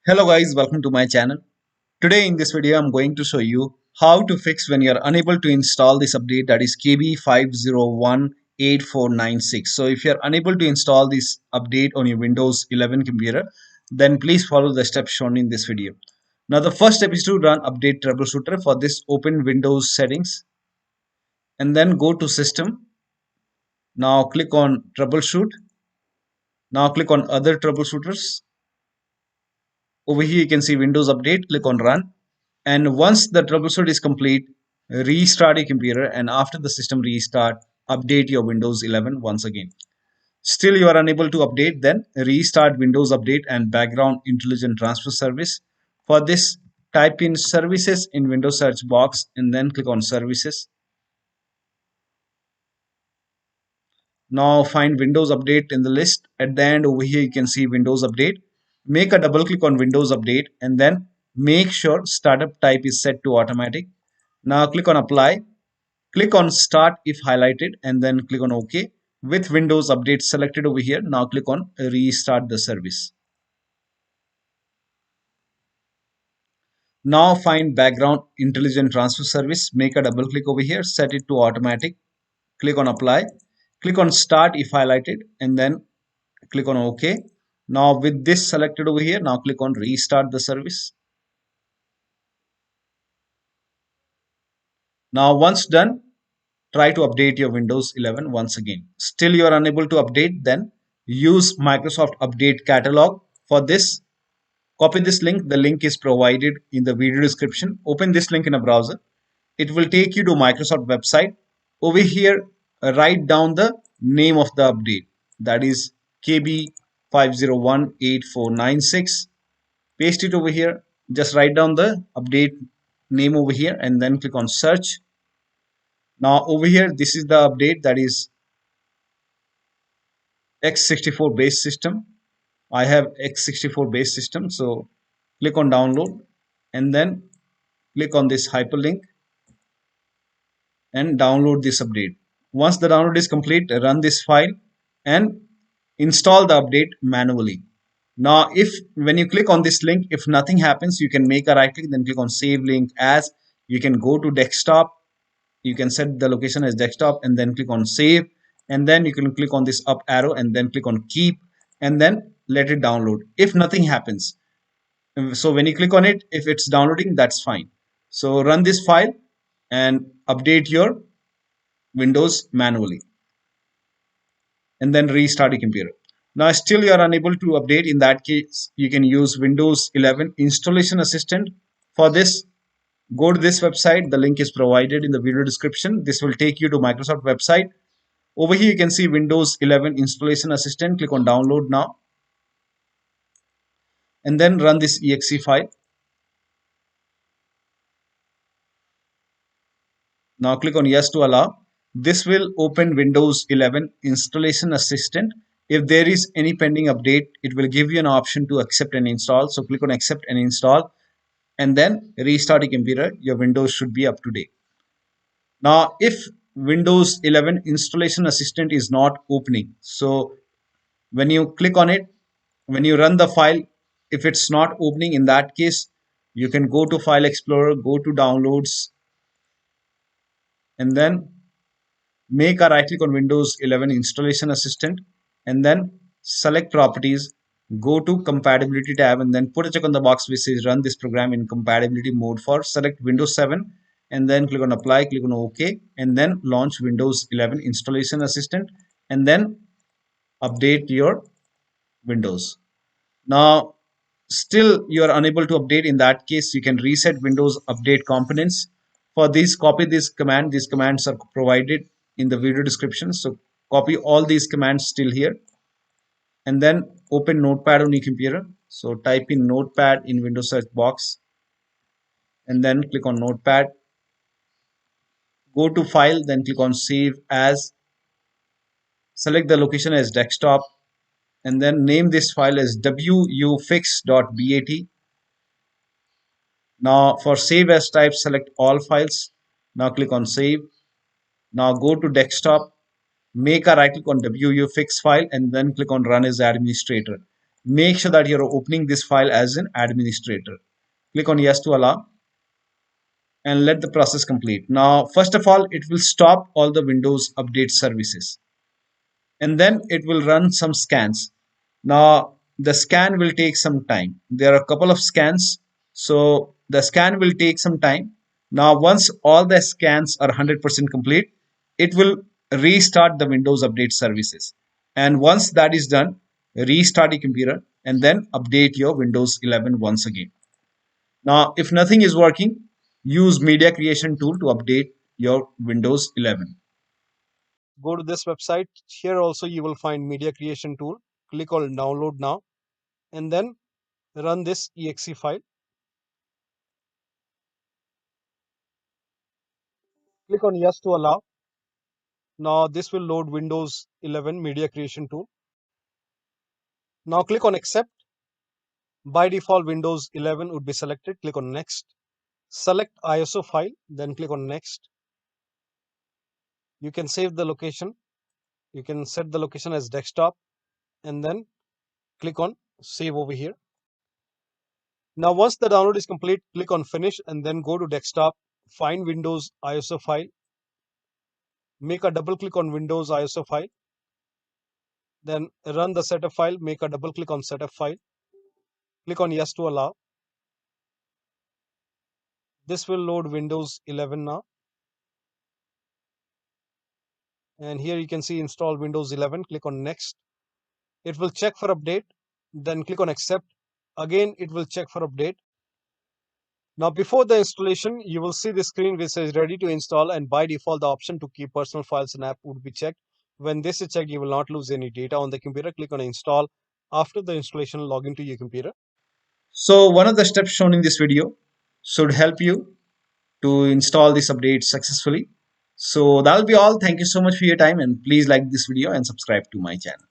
Hello guys, welcome to my channel. Today in this video I'm going to show you how to fix when you're unable to install this update, that is KB5018496. So if you're unable to install this update on your Windows 11 computer, then please follow the steps shown in this video. Now the first step is to run update troubleshooter. For this, open Windows settings and then go to system. Now click on troubleshoot. Now click on other troubleshooters. Over here you can see Windows Update, click on Run, and once the troubleshoot is complete, restart your computer, and after the system restart, update your Windows 11 once again. Still you are unable to update, then restart Windows Update and Background Intelligent Transfer Service. For this, type in services in Windows search box and then click on services. Now find Windows Update in the list. At the end over here you can see Windows Update. Make a double click on Windows Update and then make sure startup type is set to automatic. Now click on apply. Click on start if highlighted and then click on OK. With Windows Update selected over here, now click on restart the service. Now find background intelligent transfer service. Make a double click over here, set it to automatic. Click on apply. Click on start if highlighted and then click on OK. Now with this selected over here, now click on restart the service. Now once done, try to update your Windows 11 once again. Still you are unable to update, then use Microsoft Update Catalog. For this, copy this link. The link is provided in the video description. Open this link in a browser. It will take you to Microsoft website. Over here, write down the name of the update. That is KB5018496. Paste it over here. Just write down the update name over here and then click on search. Now over here, this is the update, that is x64 base system. I have x64 base system, so click on download and then click on this hyperlink and download this update. Once the download is complete, run this file and install the update manually. Now if when you click on this link, if nothing happens, you can make a right click, then click on save link as. You can go to desktop, you can set the location as desktop and then click on save, and then you can click on this up arrow and then click on keep and then let it download. If nothing happens, so when you click on it, if it's downloading, that's fine. So run this file and update your Windows manually and then restart your computer. Now still you are unable to update. In that case, you can use Windows 11 installation assistant. For this, go to this website. The link is provided in the video description. This will take you to Microsoft website. Over here you can see Windows 11 installation assistant. Click on download now and then run this exe file. Now click on yes to allow. This will open Windows 11 installation assistant. If there is any pending update, it will give you an option to accept and install. So click on accept and install and then restart your computer. Your Windows should be up to date. Now if Windows 11 installation assistant is not opening, so when you click on it, when you run the file, if it's not opening, in that case you can go to File Explorer, go to downloads and then make a right click on Windows 11 installation assistant and then select properties, go to compatibility tab and then put a check on the box which says run this program in compatibility mode for. Select Windows 7 and then click on apply, click on OK and then launch Windows 11 installation assistant and then update your Windows. Now still you are unable to update. In that case, you can reset Windows update components. For this, copy this command. These commands are provided in the video description, so copy all these commands still here and then open Notepad on your computer. So type in Notepad in Windows search box and then click on Notepad, go to file, then click on save as, select the location as desktop and then name this file as wufix.bat. Now for save as type, select all files. Now click on save. Now go to desktop, make a right click on wufix file and then click on run as administrator. make sure that you're opening this file as an administrator. Click on yes to allow and let the process complete. Now, first of all, it will stop all the Windows update services and then it will run some scans. Now, the scan will take some time. There are a couple of scans, so the scan will take some time. Now, once all the scans are 100% complete, it will restart the Windows update services. And once that is done, restart your computer and then update your Windows 11 once again. Now, if nothing is working, use Media Creation tool to update your Windows 11. Go to this website. Here also you will find media creation tool. Click on download now and then run this exe file. Click on yes to allow. Now this will load Windows 11 media creation tool. Now click on accept. By default Windows 11 would be selected. Click on next. Select ISO file, then click on next. You can save the location. You can set the location as desktop and then click on save over here. Now once the download is complete, click on finish and then go to desktop, find Windows ISO file, make a double click on Windows ISO file, then run the setup file, make a double click on setup file, click on yes to allow. This will load Windows 11 now. And here you can see install Windows 11, click on next. It will check for update, then click on accept. Again, it will check for update. Now before the installation, you will see the screen which says ready to install, and by default the option to keep personal files and app would be checked. When this is checked, you will not lose any data on the computer. Click on install. After the installation, log into your computer. So one of the steps shown in this video should help you to install this update successfully. So that'll be all. Thank you so much for your time and please like this video and subscribe to my channel.